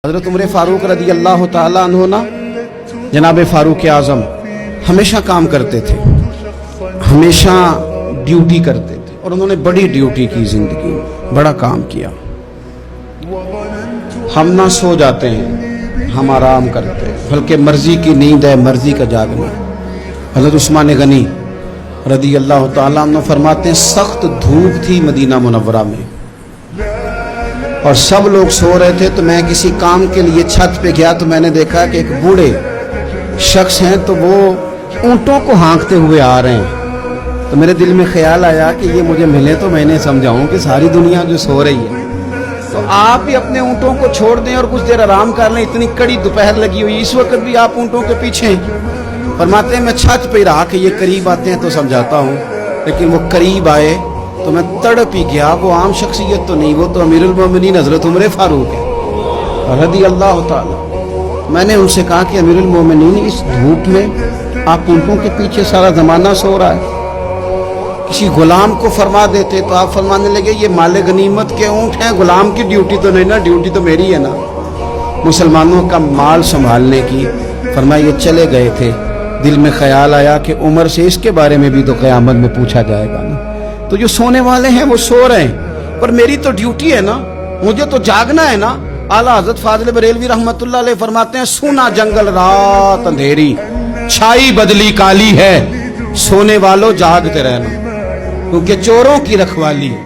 حضرت عمر فاروق رضی اللہ تعالیٰ عنہ نا جناب فاروق اعظم ہمیشہ کام کرتے تھے، ہمیشہ ڈیوٹی کرتے تھے، اور انہوں نے بڑی ڈیوٹی کی، زندگی میں بڑا کام کیا۔ ہم نہ سو جاتے ہیں، ہم آرام کرتے ہیں، بلکہ مرضی کی نیند ہے، مرضی کا جاگنا۔ حضرت عثمان غنی رضی اللہ تعالیٰ عنہ فرماتے ہیں سخت دھوپ تھی مدینہ منورہ میں اور سب لوگ سو رہے تھے، تو میں کسی کام کے لیے چھت پہ گیا تو میں نے دیکھا کہ ایک بوڑھے شخص ہیں تو وہ اونٹوں کو ہانکتے ہوئے آ رہے ہیں۔ تو میرے دل میں خیال آیا کہ یہ مجھے ملے تو میں انہیں سمجھاؤں کہ ساری دنیا جو سو رہی ہے تو آپ بھی اپنے اونٹوں کو چھوڑ دیں اور کچھ دیر آرام کر لیں، اتنی کڑی دوپہر لگی ہوئی، اس وقت بھی آپ اونٹوں کے پیچھے ہیں۔ فرماتے ہیں میں چھت پہ ہی رہا کہ یہ قریب آتے ہیں تو سمجھاتا ہوں، لیکن وہ قریب آئے تو میں تڑپ ہی گیا۔ وہ عام شخصیت تو نہیں، وہ تو امیر المومنین حضرت عمر فاروق ہے رضی اللہ تعالی۔ میں نے ان سے کہا کہ امیر المومنین اس دھوپ میں آپ اونٹوں کے پیچھے سارا زمانہ سو رہا ہے، کسی غلام کو فرما دیتے تو آپ فرمانے لگے یہ مال غنیمت کے اونٹ ہیں، غلام کی ڈیوٹی تو نہیں نا، ڈیوٹی تو میری ہے نا مسلمانوں کا مال سنبھالنے کی۔ فرمایا یہ چلے گئے تھے، دل میں خیال آیا کہ عمر سے اس کے بارے میں بھی تو قیامت میں پوچھا جائے گا نا۔ تو جو سونے والے ہیں وہ سو رہے ہیں، پر میری تو ڈیوٹی ہے نا، مجھے تو جاگنا ہے نا۔ اعلیٰ حضرت فاضل بریلوی رحمۃ اللہ علیہ فرماتے ہیں سونا جنگل رات اندھیری، چھائی بدلی کالی ہے، سونے والوں جاگتے رہنا، کیونکہ چوروں کی رکھوالی ہے۔